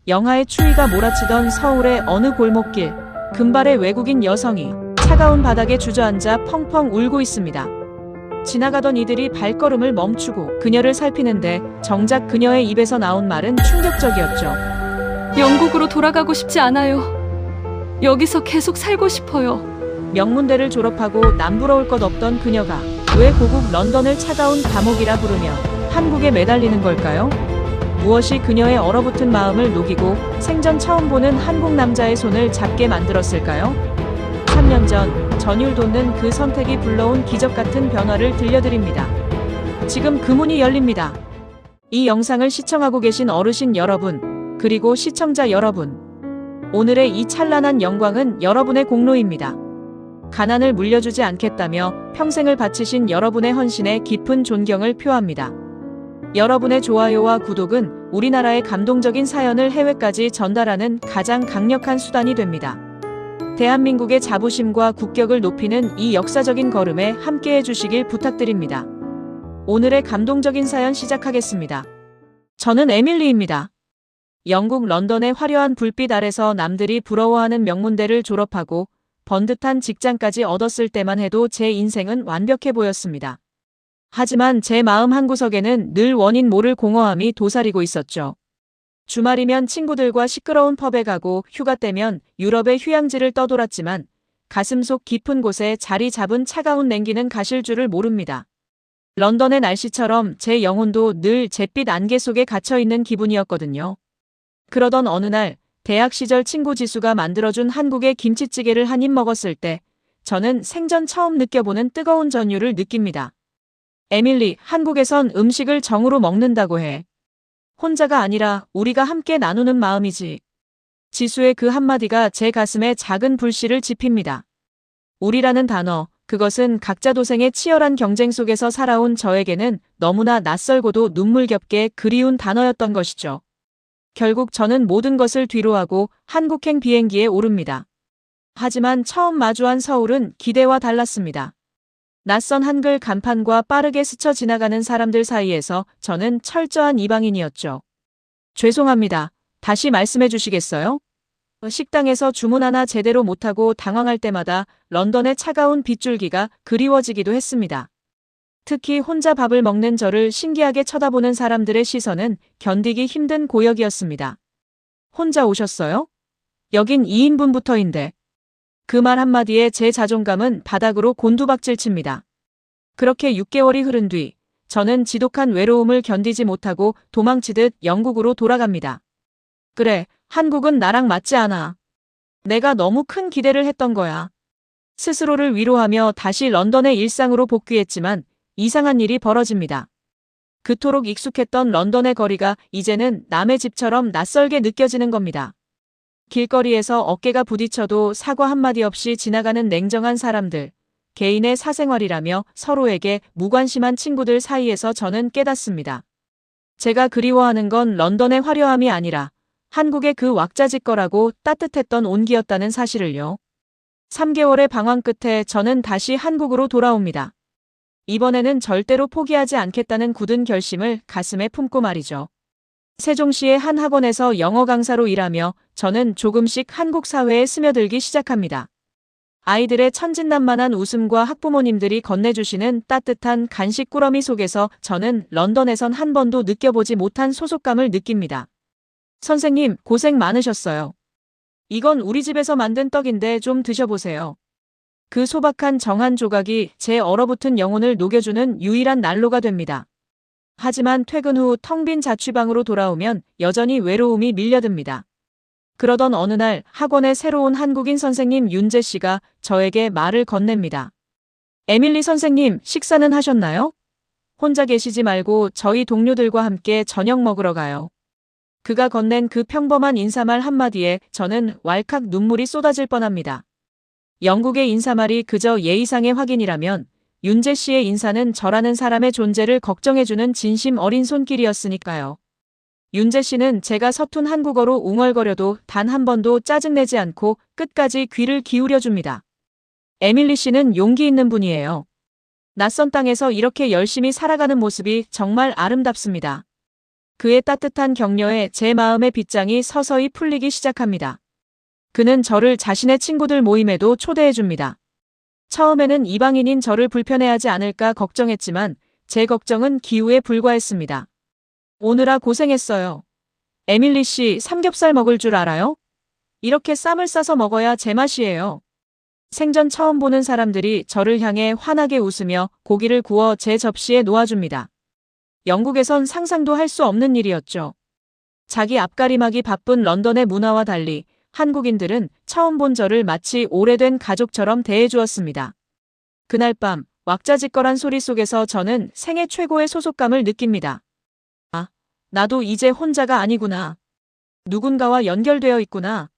영하의 추위가 몰아치던 서울의 어느 골목길, 금발의 외국인 여성이 차가운 바닥에 주저앉아 펑펑 울고 있습니다. 지나가던 이들이 발걸음을 멈추고 그녀를 살피는데 정작 그녀의 입에서 나온 말은 충격적이었죠. 영국으로 돌아가고 싶지 않아요. 여기서 계속 살고 싶어요. 명문대를 졸업하고 남부러울 것 없던 그녀가 왜 고국 런던을 차가운 감옥이라 부르며 한국에 매달리는 걸까요? 무엇이 그녀의 얼어붙은 마음을 녹이고 생전 처음 보는 한국 남자의 손을 잡게 만들었을까요? 3년 전 전율 돋는 그 선택이 불러온 기적 같은 변화를 들려드립니다. 지금 그 문이 열립니다. 이 영상을 시청하고 계신 어르신 여러분, 그리고 시청자 여러분, 오늘의 이 찬란한 영광은 여러분의 공로입니다. 가난을 물려주지 않겠다며 평생을 바치신 여러분의 헌신에 깊은 존경을 표합니다. 여러분의 좋아요와 구독은 우리나라의 감동적인 사연을 해외까지 전달하는 가장 강력한 수단이 됩니다. 대한민국의 자부심과 국격을 높이는 이 역사적인 걸음에 함께해 주시길 부탁드립니다. 오늘의 감동적인 사연 시작하겠습니다. 저는 에밀리입니다. 영국 런던의 화려한 불빛 아래서 남들이 부러워하는 명문대를 졸업하고 번듯한 직장까지 얻었을 때만 해도 제 인생은 완벽해 보였습니다. 하지만 제 마음 한구석에는 늘 원인 모를 공허함이 도사리고 있었죠. 주말이면 친구들과 시끄러운 펍에 가고 휴가 때면 유럽의 휴양지를 떠돌았지만 가슴속 깊은 곳에 자리 잡은 차가운 냉기는 가실 줄을 모릅니다. 런던의 날씨처럼 제 영혼도 늘 잿빛 안개 속에 갇혀있는 기분이었거든요. 그러던 어느 날 대학 시절 친구 지수가 만들어준 한국의 김치찌개를 한 입 먹었을 때 저는 생전 처음 느껴보는 뜨거운 전율을 느낍니다. 에밀리, 한국에선 음식을 정으로 먹는다고 해. 혼자가 아니라 우리가 함께 나누는 마음이지. 지수의 그 한마디가 제 가슴에 작은 불씨를 지핍니다. 우리라는 단어, 그것은 각자 도생의 치열한 경쟁 속에서 살아온 저에게는 너무나 낯설고도 눈물겹게 그리운 단어였던 것이죠. 결국 저는 모든 것을 뒤로하고 한국행 비행기에 오릅니다. 하지만 처음 마주한 서울은 기대와 달랐습니다. 낯선 한글 간판과 빠르게 스쳐 지나가는 사람들 사이에서 저는 철저한 이방인이었죠. 죄송합니다. 다시 말씀해 주시겠어요? 식당에서 주문 하나 제대로 못하고 당황할 때마다 런던의 차가운 빗줄기가 그리워지기도 했습니다. 특히 혼자 밥을 먹는 저를 신기하게 쳐다보는 사람들의 시선은 견디기 힘든 고역이었습니다. 혼자 오셨어요? 여긴 2인분부터인데. 그 말 한마디에 제 자존감은 바닥으로 곤두박질 칩니다. 그렇게 6개월이 흐른 뒤 저는 지독한 외로움을 견디지 못하고 도망치듯 영국으로 돌아갑니다. 그래, 한국은 나랑 맞지 않아. 내가 너무 큰 기대를 했던 거야. 스스로를 위로하며 다시 런던의 일상으로 복귀했지만 이상한 일이 벌어집니다. 그토록 익숙했던 런던의 거리가 이제는 남의 집처럼 낯설게 느껴지는 겁니다. 길거리에서 어깨가 부딪혀도 사과 한마디 없이 지나가는 냉정한 사람들, 개인의 사생활이라며 서로에게 무관심한 친구들 사이에서 저는 깨닫습니다. 제가 그리워하는 건 런던의 화려함이 아니라 한국의 그 왁자지껄하고 따뜻했던 온기였다는 사실을요. 3개월의 방황 끝에 저는 다시 한국으로 돌아옵니다. 이번에는 절대로 포기하지 않겠다는 굳은 결심을 가슴에 품고 말이죠. 세종시의 한 학원에서 영어 강사로 일하며 저는 조금씩 한국 사회에 스며들기 시작합니다. 아이들의 천진난만한 웃음과 학부모님들이 건네주시는 따뜻한 간식 꾸러미 속에서 저는 런던에선 한 번도 느껴보지 못한 소속감을 느낍니다. 선생님, 고생 많으셨어요. 이건 우리 집에서 만든 떡인데 좀 드셔보세요. 그 소박한 정 한 조각이 제 얼어붙은 영혼을 녹여주는 유일한 난로가 됩니다. 하지만 퇴근 후 텅 빈 자취방으로 돌아오면 여전히 외로움이 밀려듭니다. 그러던 어느 날 학원에 새로운 한국인 선생님 윤재 씨가 저에게 말을 건넵니다. 에밀리 선생님, 식사는 하셨나요? 혼자 계시지 말고 저희 동료들과 함께 저녁 먹으러 가요. 그가 건넨 그 평범한 인사말 한마디에 저는 왈칵 눈물이 쏟아질 뻔합니다. 영국의 인사말이 그저 예의상의 확인이라면 윤재 씨의 인사는 저라는 사람의 존재를 걱정해주는 진심 어린 손길이었으니까요. 윤재 씨는 제가 서툰 한국어로 웅얼거려도 단 한 번도 짜증내지 않고 끝까지 귀를 기울여줍니다. 에밀리 씨는 용기 있는 분이에요. 낯선 땅에서 이렇게 열심히 살아가는 모습이 정말 아름답습니다. 그의 따뜻한 격려에 제 마음의 빗장이 서서히 풀리기 시작합니다. 그는 저를 자신의 친구들 모임에도 초대해 줍니다. 처음에는 이방인인 저를 불편해하지 않을까 걱정했지만 제 걱정은 기우에 불과했습니다. 오느라 고생했어요. 에밀리 씨, 삼겹살 먹을 줄 알아요? 이렇게 쌈을 싸서 먹어야 제맛이에요. 생전 처음 보는 사람들이 저를 향해 환하게 웃으며 고기를 구워 제 접시에 놓아줍니다. 영국에선 상상도 할 수 없는 일이었죠. 자기 앞가림하기 바쁜 런던의 문화와 달리 한국인들은 처음 본 저를 마치 오래된 가족처럼 대해주었습니다. 그날 밤 왁자지껄한 소리 속에서 저는 생애 최고의 소속감을 느낍니다. 아, 나도 이제 혼자가 아니구나. 누군가와 연결되어 있구나.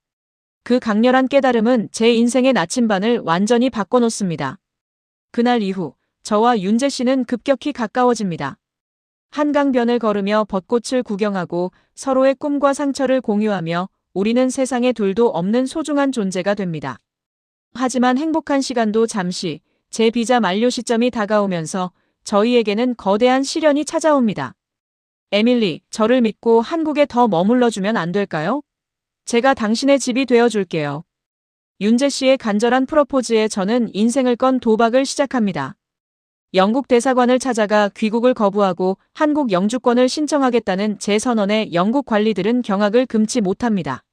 그 강렬한 깨달음은 제 인생의 나침반을 완전히 바꿔놓습니다. 그날 이후 저와 윤재 씨는 급격히 가까워집니다. 한강변을 걸으며 벚꽃을 구경하고 서로의 꿈과 상처를 공유하며 우리는 세상에 둘도 없는 소중한 존재가 됩니다. 하지만 행복한 시간도 잠시, 제 비자 만료 시점이 다가오면서 저희에게는 거대한 시련이 찾아옵니다. 에밀리, 저를 믿고 한국에 더 머물러주면 안 될까요? 제가 당신의 집이 되어줄게요. 윤재 씨의 간절한 프로포즈에 저는 인생을 건 도박을 시작합니다. 영국 대사관을 찾아가 귀국을 거부하고 한국 영주권을 신청하겠다는 제 선언에 영국 관리들은 경악을 금치 못합니다.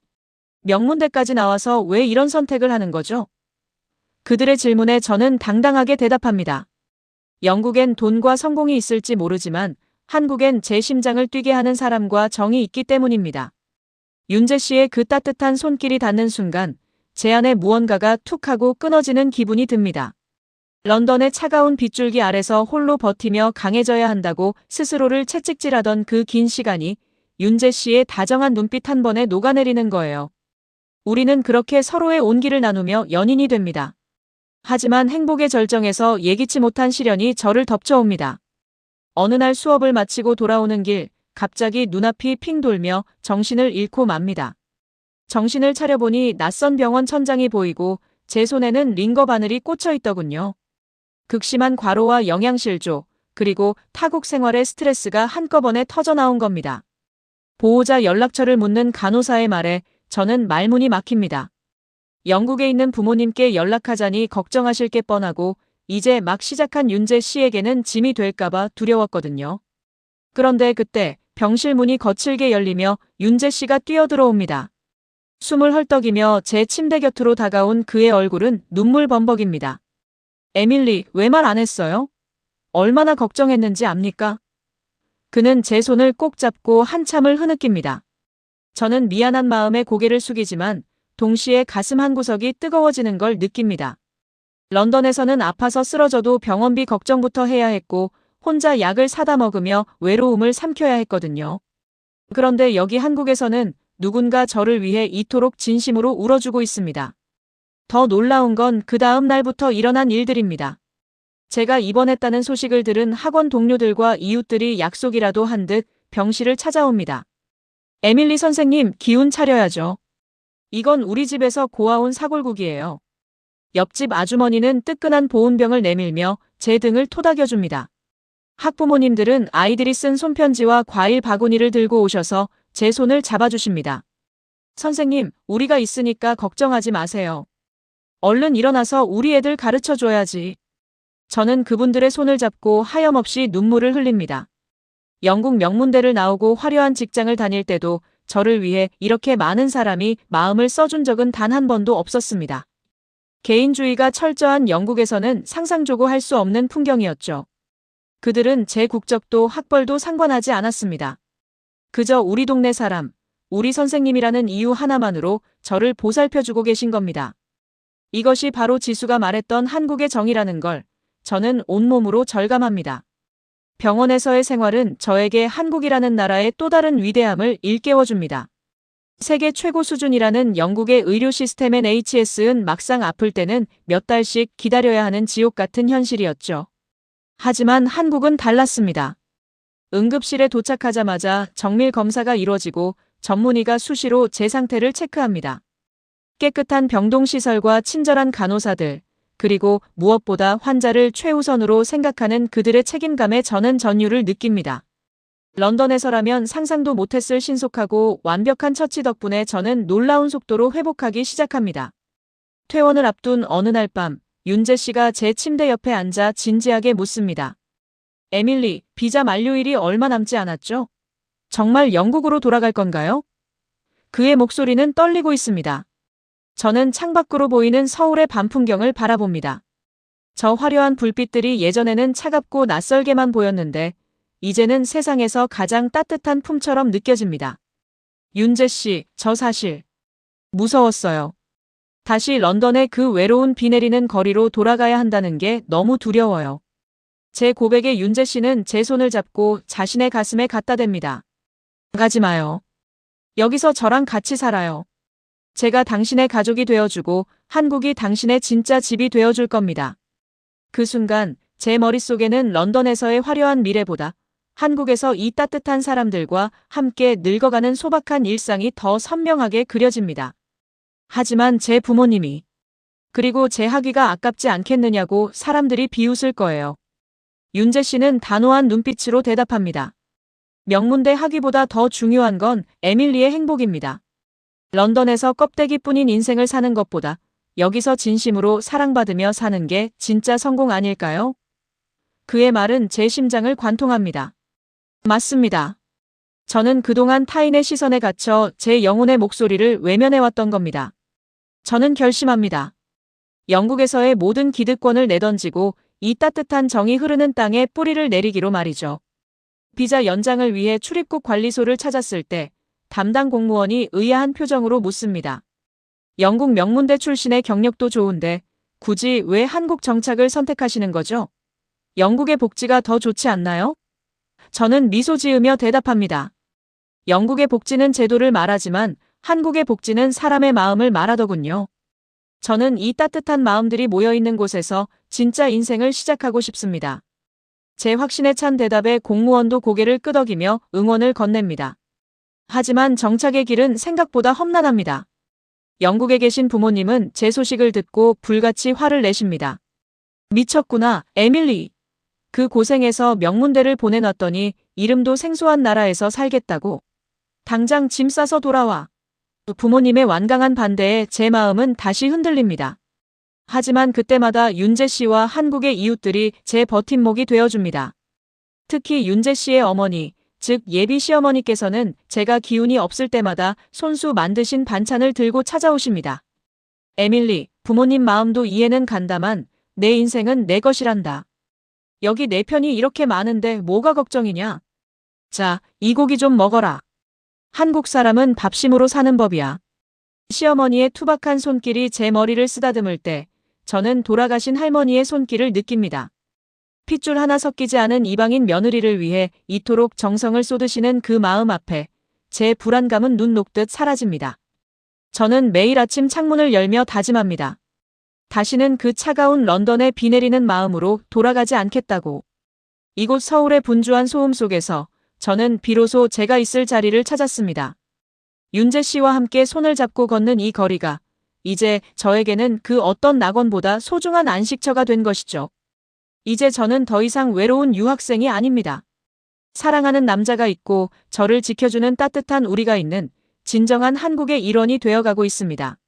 명문대까지 나와서 왜 이런 선택을 하는 거죠? 그들의 질문에 저는 당당하게 대답합니다. 영국엔 돈과 성공이 있을지 모르지만 한국엔 제 심장을 뛰게 하는 사람과 정이 있기 때문입니다. 윤재 씨의 그 따뜻한 손길이 닿는 순간 제 안에 무언가가 툭 하고 끊어지는 기분이 듭니다. 런던의 차가운 빗줄기 아래서 홀로 버티며 강해져야 한다고 스스로를 채찍질하던 그 긴 시간이 윤재 씨의 다정한 눈빛 한 번에 녹아내리는 거예요. 우리는 그렇게 서로의 온기를 나누며 연인이 됩니다. 하지만 행복의 절정에서 예기치 못한 시련이 저를 덮쳐옵니다. 어느 날 수업을 마치고 돌아오는 길, 갑자기 눈앞이 핑 돌며 정신을 잃고 맙니다. 정신을 차려보니 낯선 병원 천장이 보이고 제 손에는 링거 바늘이 꽂혀 있더군요. 극심한 과로와 영양실조, 그리고 타국 생활의 스트레스가 한꺼번에 터져나온 겁니다. 보호자 연락처를 묻는 간호사의 말에 저는 말문이 막힙니다. 영국에 있는 부모님께 연락하자니 걱정하실 게 뻔하고 이제 막 시작한 윤재 씨에게는 짐이 될까봐 두려웠거든요. 그런데 그때 병실 문이 거칠게 열리며 윤재 씨가 뛰어들어옵니다. 숨을 헐떡이며 제 침대 곁으로 다가온 그의 얼굴은 눈물 범벅입니다. 에밀리, 왜 말 안 했어요? 얼마나 걱정했는지 압니까? 그는 제 손을 꼭 잡고 한참을 흐느낍니다. 저는 미안한 마음에 고개를 숙이지만 동시에 가슴 한 구석이 뜨거워지는 걸 느낍니다. 런던에서는 아파서 쓰러져도 병원비 걱정부터 해야 했고 혼자 약을 사다 먹으며 외로움을 삼켜야 했거든요. 그런데 여기 한국에서는 누군가 저를 위해 이토록 진심으로 울어주고 있습니다. 더 놀라운 건 그 다음 날부터 일어난 일들입니다. 제가 입원했다는 소식을 들은 학원 동료들과 이웃들이 약속이라도 한 듯 병실을 찾아옵니다. 에밀리 선생님, 기운 차려야죠. 이건 우리 집에서 고아온 사골국이에요. 옆집 아주머니는 뜨끈한 보온병을 내밀며 제 등을 토닥여줍니다. 학부모님들은 아이들이 쓴 손편지와 과일 바구니를 들고 오셔서 제 손을 잡아주십니다. 선생님, 우리가 있으니까 걱정하지 마세요. 얼른 일어나서 우리 애들 가르쳐줘야지. 저는 그분들의 손을 잡고 하염없이 눈물을 흘립니다. 영국 명문대를 나오고 화려한 직장을 다닐 때도 저를 위해 이렇게 많은 사람이 마음을 써준 적은 단 한 번도 없었습니다. 개인주의가 철저한 영국에서는 상상조고 할 수 없는 풍경이었죠. 그들은 제 국적도 학벌도 상관하지 않았습니다. 그저 우리 동네 사람, 우리 선생님이라는 이유 하나만으로 저를 보살펴주고 계신 겁니다. 이것이 바로 지수가 말했던 한국의 정이라는 걸 저는 온몸으로 절감합니다. 병원에서의 생활은 저에게 한국이라는 나라의 또 다른 위대함을 일깨워줍니다. 세계 최고 수준이라는 영국의 의료 시스템의 NHS은 막상 아플 때는 몇 달씩 기다려야 하는 지옥 같은 현실이었죠. 하지만 한국은 달랐습니다. 응급실에 도착하자마자 정밀 검사가 이루어지고 전문의가 수시로 제 상태를 체크합니다. 깨끗한 병동시설과 친절한 간호사들, 그리고 무엇보다 환자를 최우선으로 생각하는 그들의 책임감에 저는 전율을 느낍니다. 런던에서라면 상상도 못했을 신속하고 완벽한 처치 덕분에 저는 놀라운 속도로 회복하기 시작합니다. 퇴원을 앞둔 어느 날 밤, 윤재 씨가 제 침대 옆에 앉아 진지하게 묻습니다. 에밀리, 비자 만료일이 얼마 남지 않았죠? 정말 영국으로 돌아갈 건가요? 그의 목소리는 떨리고 있습니다. 저는 창밖으로 보이는 서울의 밤 풍경을 바라봅니다. 저 화려한 불빛들이 예전에는 차갑고 낯설게만 보였는데 이제는 세상에서 가장 따뜻한 품처럼 느껴집니다. 윤재 씨, 저 사실 무서웠어요. 다시 런던의 그 외로운 비 내리는 거리로 돌아가야 한다는 게 너무 두려워요. 제 고백에 윤재 씨는 제 손을 잡고 자신의 가슴에 갖다 댑니다. 가지 마요. 여기서 저랑 같이 살아요. 제가 당신의 가족이 되어주고 한국이 당신의 진짜 집이 되어줄 겁니다. 그 순간 제 머릿속에는 런던에서의 화려한 미래보다 한국에서 이 따뜻한 사람들과 함께 늙어가는 소박한 일상이 더 선명하게 그려집니다. 하지만 제 부모님이 그리고 제 학위가 아깝지 않겠느냐고 사람들이 비웃을 거예요. 윤재 씨는 단호한 눈빛으로 대답합니다. 명문대 학위보다 더 중요한 건 에밀리의 행복입니다. 런던에서 껍데기뿐인 인생을 사는 것보다 여기서 진심으로 사랑받으며 사는 게 진짜 성공 아닐까요? 그의 말은 제 심장을 관통합니다. 맞습니다. 저는 그동안 타인의 시선에 갇혀 제 영혼의 목소리를 외면해왔던 겁니다. 저는 결심합니다. 영국에서의 모든 기득권을 내던지고 이 따뜻한 정이 흐르는 땅에 뿌리를 내리기로 말이죠. 비자 연장을 위해 출입국 관리소를 찾았을 때 담당 공무원이 의아한 표정으로 묻습니다. 영국 명문대 출신의 경력도 좋은데 굳이 왜 한국 정착을 선택하시는 거죠? 영국의 복지가 더 좋지 않나요? 저는 미소 지으며 대답합니다. 영국의 복지는 제도를 말하지만 한국의 복지는 사람의 마음을 말하더군요. 저는 이 따뜻한 마음들이 모여있는 곳에서 진짜 인생을 시작하고 싶습니다. 제 확신에 찬 대답에 공무원도 고개를 끄덕이며 응원을 건넵니다. 하지만 정착의 길은 생각보다 험난합니다. 영국에 계신 부모님은 제 소식을 듣고 불같이 화를 내십니다. 미쳤구나, 에밀리. 그 고생해서 명문대를 보내놨더니 이름도 생소한 나라에서 살겠다고. 당장 짐 싸서 돌아와. 부모님의 완강한 반대에 제 마음은 다시 흔들립니다. 하지만 그때마다 윤재 씨와 한국의 이웃들이 제 버팀목이 되어줍니다. 특히 윤재 씨의 어머니, 즉 예비 시어머니께서는 제가 기운이 없을 때마다 손수 만드신 반찬을 들고 찾아오십니다. 에밀리, 부모님 마음도 이해는 간다만 내 인생은 내 것이란다. 여기 내 편이 이렇게 많은데 뭐가 걱정이냐? 자, 이 고기 좀 먹어라. 한국 사람은 밥심으로 사는 법이야. 시어머니의 투박한 손길이 제 머리를 쓰다듬을 때 저는 돌아가신 할머니의 손길을 느낍니다. 핏줄 하나 섞이지 않은 이방인 며느리를 위해 이토록 정성을 쏟으시는 그 마음 앞에 제 불안감은 눈 녹듯 사라집니다. 저는 매일 아침 창문을 열며 다짐합니다. 다시는 그 차가운 런던에 비 내리는 마음으로 돌아가지 않겠다고. 이곳 서울의 분주한 소음 속에서 저는 비로소 제가 있을 자리를 찾았습니다. 윤재 씨와 함께 손을 잡고 걷는 이 거리가 이제 저에게는 그 어떤 낙원보다 소중한 안식처가 된 것이죠. 이제 저는 더 이상 외로운 유학생이 아닙니다. 사랑하는 남자가 있고 저를 지켜주는 따뜻한 우리가 있는 진정한 한국의 일원이 되어가고 있습니다.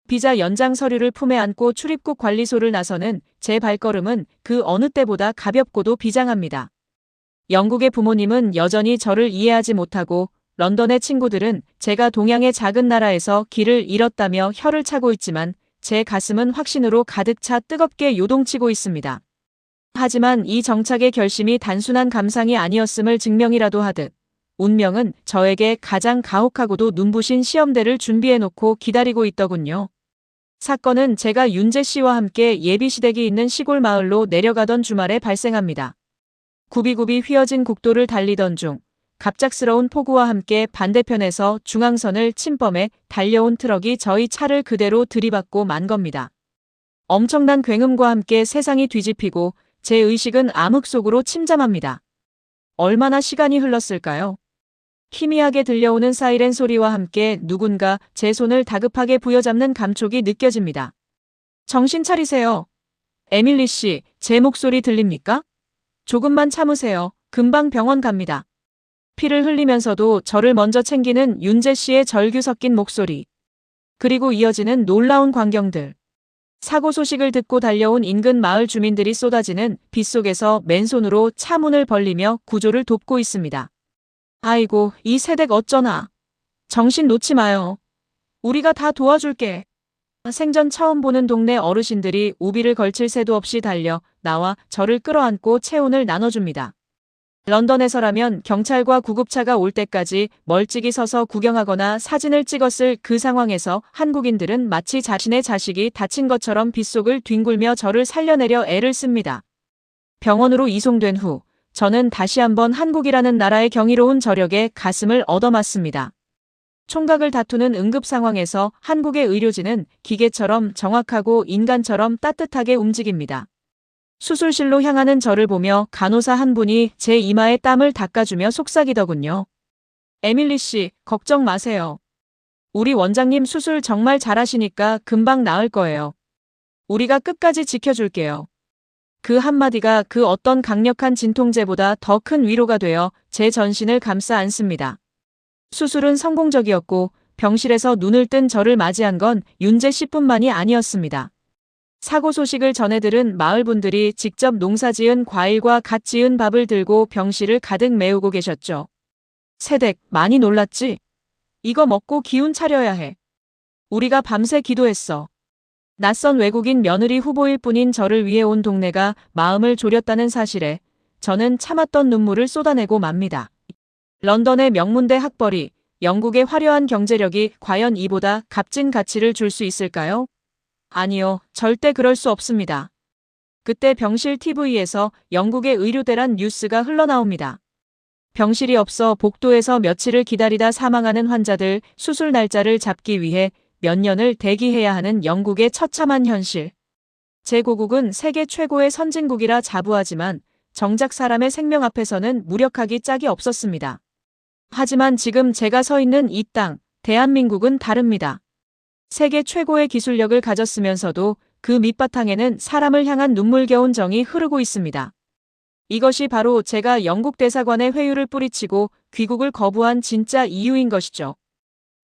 비자 연장 서류를 품에 안고 출입국 관리소를 나서는 제 발걸음은 그 어느 때보다 가볍고도 비장합니다. 영국의 부모님은 여전히 저를 이해하지 못하고 런던의 친구들은 제가 동양의 작은 나라에서 길을 잃었다며 혀를 차고 있지만 제 가슴은 확신으로 가득 차 뜨겁게 요동치고 있습니다. 하지만 이 정착의 결심이 단순한 감상이 아니었음을 증명이라도 하듯 운명은 저에게 가장 가혹하고도 눈부신 시험대를 준비해놓고 기다리고 있더군요. 사건은 제가 윤재 씨와 함께 예비시댁이 있는 시골 마을로 내려가던 주말에 발생합니다. 굽이굽이 휘어진 국도를 달리던 중 갑작스러운 폭우와 함께 반대편에서 중앙선을 침범해 달려온 트럭이 저희 차를 그대로 들이받고 만 겁니다. 엄청난 굉음과 함께 세상이 뒤집히고 제 의식은 암흑 속으로 침잠합니다. 얼마나 시간이 흘렀을까요? 희미하게 들려오는 사이렌 소리와 함께 누군가 제 손을 다급하게 부여잡는 감촉이 느껴집니다. 정신 차리세요. 에밀리 씨, 제 목소리 들립니까? 조금만 참으세요. 금방 병원 갑니다. 피를 흘리면서도 저를 먼저 챙기는 윤재 씨의 절규 섞인 목소리. 그리고 이어지는 놀라운 광경들. 사고 소식을 듣고 달려온 인근 마을 주민들이 쏟아지는 빗속에서 맨손으로 차 문을 벌리며 구조를 돕고 있습니다. 아이고, 이 세댁 어쩌나. 정신 놓지 마요. 우리가 다 도와줄게. 생전 처음 보는 동네 어르신들이 우비를 걸칠 새도 없이 달려 나와 저를 끌어안고 체온을 나눠줍니다. 런던에서라면 경찰과 구급차가 올 때까지 멀찍이 서서 구경하거나 사진을 찍었을 그 상황에서 한국인들은 마치 자신의 자식이 다친 것처럼 빗속을 뒹굴며 저를 살려내려 애를 씁니다. 병원으로 이송된 후 저는 다시 한번 한국이라는 나라의 경이로운 저력에 가슴을 얻어맞습니다. 총각을 다투는 응급 상황에서 한국의 의료진은 기계처럼 정확하고 인간처럼 따뜻하게 움직입니다. 수술실로 향하는 저를 보며 간호사 한 분이 제 이마에 땀을 닦아주며 속삭이더군요. 에밀리 씨, 걱정 마세요. 우리 원장님 수술 정말 잘하시니까 금방 나을 거예요. 우리가 끝까지 지켜줄게요. 그 한마디가 그 어떤 강력한 진통제보다 더 큰 위로가 되어 제 전신을 감싸 안습니다. 수술은 성공적이었고 병실에서 눈을 뜬 저를 맞이한 건 윤재 씨뿐만이 아니었습니다. 사고 소식을 전해 들은 마을 분들이 직접 농사지은 과일과 갓 지은 밥을 들고 병실을 가득 메우고 계셨죠. 세댁, 많이 놀랐지? 이거 먹고 기운 차려야 해. 우리가 밤새 기도했어. 낯선 외국인 며느리 후보일 뿐인 저를 위해 온 동네가 마음을 졸였다는 사실에 저는 참았던 눈물을 쏟아내고 맙니다. 런던의 명문대 학벌이, 영국의 화려한 경제력이 과연 이보다 값진 가치를 줄 수 있을까요? 아니요, 절대 그럴 수 없습니다. 그때 병실 TV에서 영국의 의료대란 뉴스가 흘러나옵니다. 병실이 없어 복도에서 며칠을 기다리다 사망하는 환자들 수술 날짜를 잡기 위해 몇 년을 대기해야 하는 영국의 처참한 현실. 제5국은 세계 최고의 선진국이라 자부하지만 정작 사람의 생명 앞에서는 무력하기 짝이 없었습니다. 하지만 지금 제가 서 있는 이 땅, 대한민국은 다릅니다. 세계 최고의 기술력을 가졌으면서도 그 밑바탕에는 사람을 향한 눈물겨운 정이 흐르고 있습니다. 이것이 바로 제가 영국 대사관에 회유를 뿌리치고 귀국을 거부한 진짜 이유인 것이죠.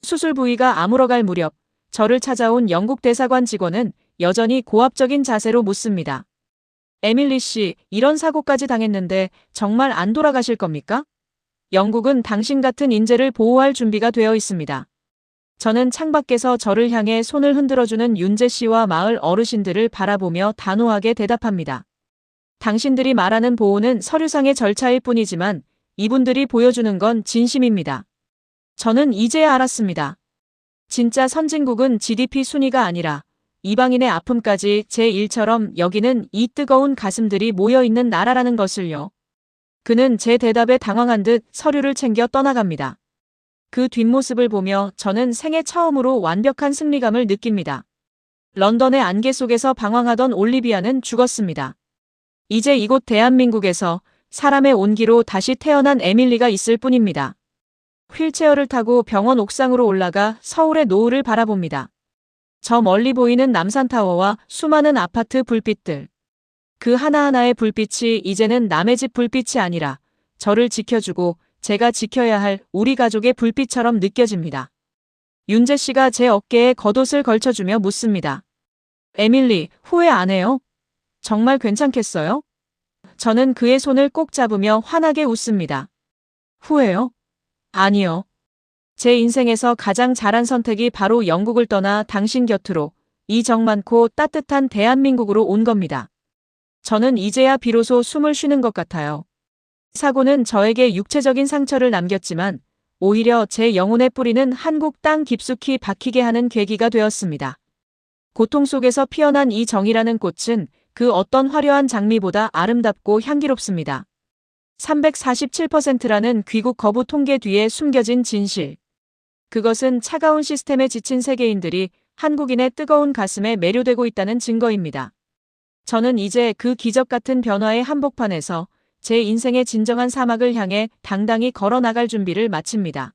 수술 부위가 아물어갈 무렵 저를 찾아온 영국 대사관 직원은 여전히 고압적인 자세로 묻습니다. 에밀리 씨, 이런 사고까지 당했는데 정말 안 돌아가실 겁니까? 영국은 당신 같은 인재를 보호할 준비가 되어 있습니다. 저는 창밖에서 저를 향해 손을 흔들어주는 윤재 씨와 마을 어르신들을 바라보며 단호하게 대답합니다. 당신들이 말하는 보호는 서류상의 절차일 뿐이지만 이분들이 보여주는 건 진심입니다. 저는 이제야 알았습니다. 진짜 선진국은 GDP 순위가 아니라 이방인의 아픔까지 제 일처럼 여기는 이 뜨거운 가슴들이 모여있는 나라라는 것을요. 그는 제 대답에 당황한 듯 서류를 챙겨 떠나갑니다. 그 뒷모습을 보며 저는 생애 처음으로 완벽한 승리감을 느낍니다. 런던의 안개 속에서 방황하던 올리비아는 죽었습니다. 이제 이곳 대한민국에서 사람의 온기로 다시 태어난 에밀리가 있을 뿐입니다. 휠체어를 타고 병원 옥상으로 올라가 서울의 노을을 바라봅니다. 저 멀리 보이는 남산타워와 수많은 아파트 불빛들. 그 하나하나의 불빛이 이제는 남의 집 불빛이 아니라 저를 지켜주고 제가 지켜야 할 우리 가족의 불빛처럼 느껴집니다. 윤재 씨가 제 어깨에 겉옷을 걸쳐주며 묻습니다. 에밀리, 후회 안 해요? 정말 괜찮겠어요? 저는 그의 손을 꼭 잡으며 환하게 웃습니다. 후회요? 아니요. 제 인생에서 가장 잘한 선택이 바로 영국을 떠나 당신 곁으로, 이 정 많고 따뜻한 대한민국으로 온 겁니다. 저는 이제야 비로소 숨을 쉬는 것 같아요. 사고는 저에게 육체적인 상처를 남겼지만 오히려 제 영혼의 뿌리는 한국 땅 깊숙이 박히게 하는 계기가 되었습니다. 고통 속에서 피어난 이 정이라는 꽃은 그 어떤 화려한 장미보다 아름답고 향기롭습니다. 347%라는 귀국 거부 통계 뒤에 숨겨진 진실. 그것은 차가운 시스템에 지친 세계인들이 한국인의 뜨거운 가슴에 매료되고 있다는 증거입니다. 저는 이제 그 기적 같은 변화의 한복판에서 제 인생의 진정한 사막을 향해 당당히 걸어 나갈 준비를 마칩니다.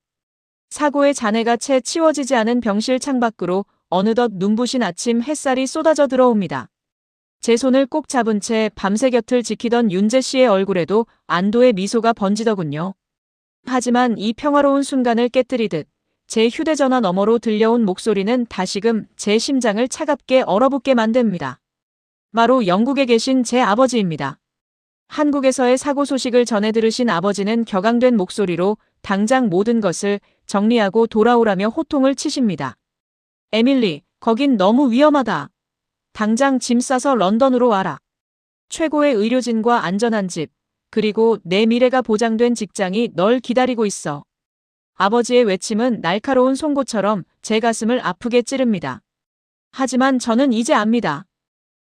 사고의 잔해가 채 치워지지 않은 병실 창밖으로 어느덧 눈부신 아침 햇살이 쏟아져 들어옵니다. 제 손을 꼭 잡은 채 밤새 곁을 지키던 윤재 씨의 얼굴에도 안도의 미소가 번지더군요. 하지만 이 평화로운 순간을 깨뜨리듯 제 휴대전화 너머로 들려온 목소리는 다시금 제 심장을 차갑게 얼어붙게 만듭니다. 바로 영국에 계신 제 아버지입니다. 한국에서의 사고 소식을 전해 들으신 아버지는 격앙된 목소리로 당장 모든 것을 정리하고 돌아오라며 호통을 치십니다. 에밀리, 거긴 너무 위험하다. 당장 짐 싸서 런던으로 와라. 최고의 의료진과 안전한 집, 그리고 내 미래가 보장된 직장이 널 기다리고 있어. 아버지의 외침은 날카로운 송곳처럼 제 가슴을 아프게 찌릅니다. 하지만 저는 이제 압니다.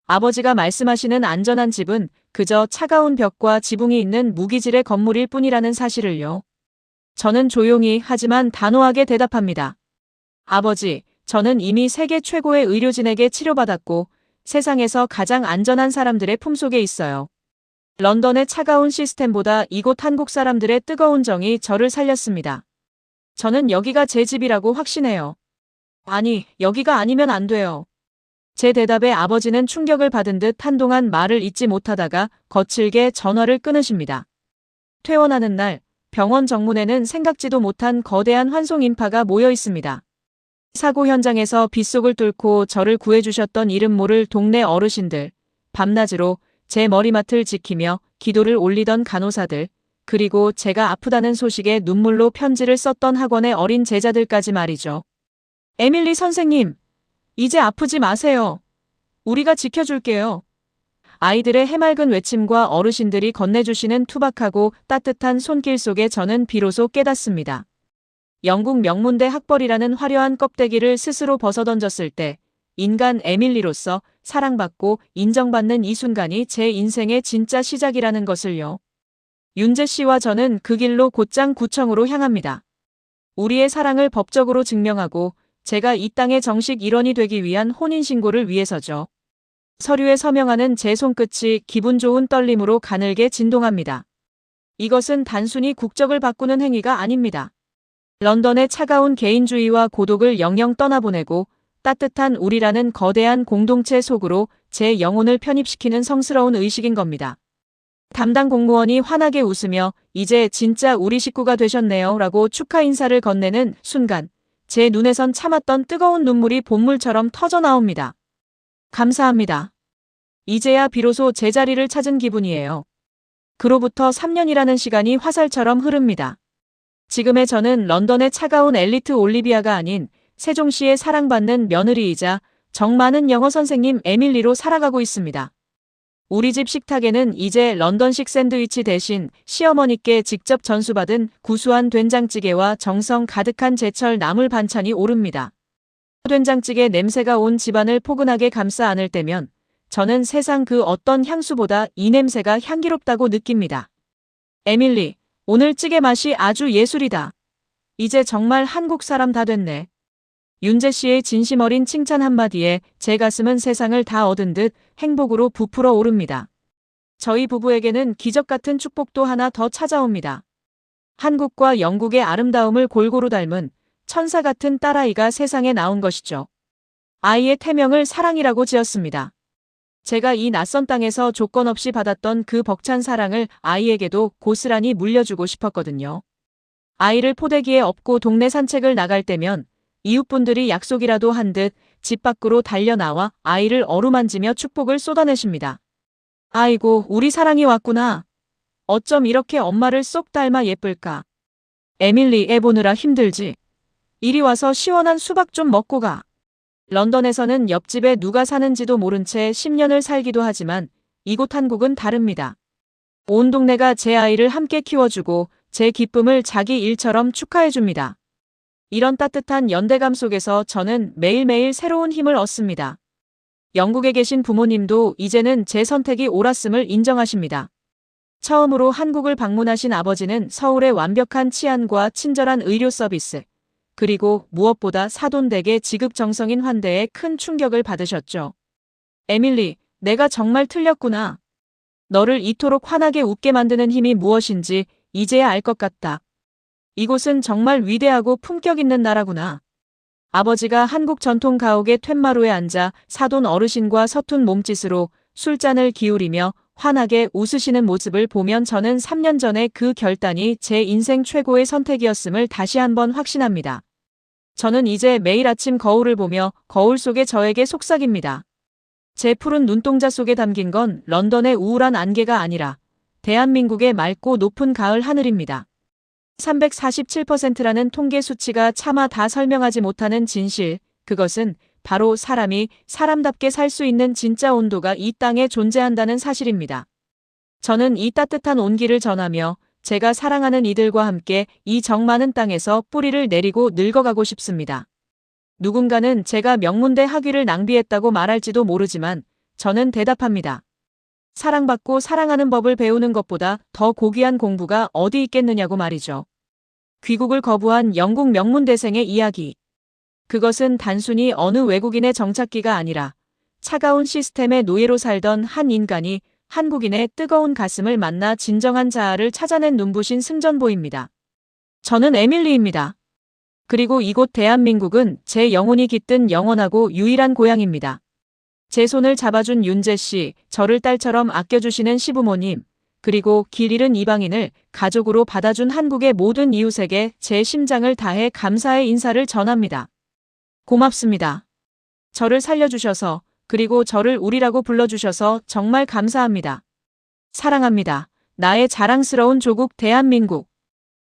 아버지가 말씀하시는 안전한 집은 그저 차가운 벽과 지붕이 있는 무기질의 건물일 뿐이라는 사실을요. 저는 조용히 하지만 단호하게 대답합니다. 아버지, 저는 이미 세계 최고의 의료진에게 치료받았고 세상에서 가장 안전한 사람들의 품속에 있어요. 런던의 차가운 시스템보다 이곳 한국 사람들의 뜨거운 정이 저를 살렸습니다. 저는 여기가 제 집이라고 확신해요. 아니, 여기가 아니면 안 돼요. 제 대답에 아버지는 충격을 받은 듯 한동안 말을 잇지 못하다가 거칠게 전화를 끊으십니다. 퇴원하는 날, 병원 정문에는 생각지도 못한 거대한 환송 인파가 모여 있습니다. 사고 현장에서 빗속을 뚫고 저를 구해주셨던 이름 모를 동네 어르신들, 밤낮으로 제 머리맡을 지키며 기도를 올리던 간호사들, 그리고 제가 아프다는 소식에 눈물로 편지를 썼던 학원의 어린 제자들까지 말이죠. 에밀리 선생님, 이제 아프지 마세요. 우리가 지켜줄게요. 아이들의 해맑은 외침과 어르신들이 건네주시는 투박하고 따뜻한 손길 속에 저는 비로소 깨닫습니다. 영국 명문대 학벌이라는 화려한 껍데기를 스스로 벗어던졌을 때 인간 에밀리로서 사랑받고 인정받는 이 순간이 제 인생의 진짜 시작이라는 것을요. 윤재 씨와 저는 그 길로 곧장 구청으로 향합니다. 우리의 사랑을 법적으로 증명하고 제가 이 땅의 정식 일원이 되기 위한 혼인신고를 위해서죠. 서류에 서명하는 제 손끝이 기분 좋은 떨림으로 가늘게 진동합니다. 이것은 단순히 국적을 바꾸는 행위가 아닙니다. 런던의 차가운 개인주의와 고독을 영영 떠나보내고 따뜻한 우리라는 거대한 공동체 속으로 제 영혼을 편입시키는 성스러운 의식인 겁니다. 담당 공무원이 환하게 웃으며 이제 진짜 우리 식구가 되셨네요 라고 축하 인사를 건네는 순간 제 눈에선 참았던 뜨거운 눈물이 본물처럼 터져 나옵니다. 감사합니다. 이제야 비로소 제 자리를 찾은 기분이에요. 그로부터 3년이라는 시간이 화살처럼 흐릅니다. 지금의 저는 런던의 차가운 엘리트 올리비아가 아닌 세종시의 사랑받는 며느리이자 정 많은 영어 선생님 에밀리로 살아가고 있습니다. 우리 집 식탁에는 이제 런던식 샌드위치 대신 시어머니께 직접 전수받은 구수한 된장찌개와 정성 가득한 제철 나물 반찬이 오릅니다. 된장찌개 냄새가 온 집안을 포근하게 감싸 안을 때면 저는 세상 그 어떤 향수보다 이 냄새가 향기롭다고 느낍니다. 에밀리, 오늘 찌개 맛이 아주 예술이다. 이제 정말 한국 사람 다 됐네. 윤재 씨의 진심 어린 칭찬 한마디에 제 가슴은 세상을 다 얻은 듯 행복으로 부풀어 오릅니다. 저희 부부에게는 기적 같은 축복도 하나 더 찾아옵니다. 한국과 영국의 아름다움을 골고루 닮은 천사 같은 딸아이가 세상에 나온 것이죠. 아이의 태명을 사랑이라고 지었습니다. 제가 이 낯선 땅에서 조건 없이 받았던 그 벅찬 사랑을 아이에게도 고스란히 물려주고 싶었거든요. 아이를 포대기에 업고 동네 산책을 나갈 때면 이웃분들이 약속이라도 한 듯 집 밖으로 달려나와 아이를 어루만지며 축복을 쏟아내십니다. 아이고, 우리 사랑이 왔구나. 어쩜 이렇게 엄마를 쏙 닮아 예쁠까. 에밀리, 애 보느라 힘들지. 이리 와서 시원한 수박 좀 먹고 가. 런던에서는 옆집에 누가 사는지도 모른 채 10년을 살기도 하지만 이곳 한국은 다릅니다. 온 동네가 제 아이를 함께 키워주고 제 기쁨을 자기 일처럼 축하해줍니다. 이런 따뜻한 연대감 속에서 저는 매일매일 새로운 힘을 얻습니다. 영국에 계신 부모님도 이제는 제 선택이 옳았음을 인정하십니다. 처음으로 한국을 방문하신 아버지는 서울의 완벽한 치안과 친절한 의료 서비스, 그리고 무엇보다 사돈댁의 지극정성인 환대에 큰 충격을 받으셨죠. 에밀리, 내가 정말 틀렸구나. 너를 이토록 환하게 웃게 만드는 힘이 무엇인지 이제야 알 것 같다. 이곳은 정말 위대하고 품격 있는 나라구나. 아버지가 한국 전통 가옥의 툇마루에 앉아 사돈 어르신과 서툰 몸짓으로 술잔을 기울이며 환하게 웃으시는 모습을 보면 저는 3년 전에 그 결단이 제 인생 최고의 선택이었음을 다시 한번 확신합니다. 저는 이제 매일 아침 거울을 보며 거울 속의 저에게 속삭입니다. 제 푸른 눈동자 속에 담긴 건 런던의 우울한 안개가 아니라 대한민국의 맑고 높은 가을 하늘입니다. 347%라는 통계 수치가 차마 다 설명하지 못하는 진실, 그것은 바로 사람이 사람답게 살 수 있는 진짜 온도가 이 땅에 존재한다는 사실입니다. 저는 이 따뜻한 온기를 전하며 제가 사랑하는 이들과 함께 이 정 많은 땅에서 뿌리를 내리고 늙어가고 싶습니다. 누군가는 제가 명문대 학위를 낭비했다고 말할지도 모르지만 저는 대답합니다. 사랑받고 사랑하는 법을 배우는 것보다 더 고귀한 공부가 어디 있겠느냐고 말이죠. 귀국을 거부한 영국 명문대생의 이야기. 그것은 단순히 어느 외국인의 정착기가 아니라 차가운 시스템의 노예로 살던 한 인간이 한국인의 뜨거운 가슴을 만나 진정한 자아를 찾아낸 눈부신 승전보입니다. 저는 에밀리입니다. 그리고 이곳 대한민국은 제 영혼이 깃든 영원하고 유일한 고향입니다. 제 손을 잡아준 윤재 씨, 저를 딸처럼 아껴주시는 시부모님, 그리고 길 잃은 이방인을 가족으로 받아준 한국의 모든 이웃에게 제 심장을 다해 감사의 인사를 전합니다. 고맙습니다. 저를 살려주셔서, 그리고 저를 우리라고 불러주셔서 정말 감사합니다. 사랑합니다. 나의 자랑스러운 조국 대한민국.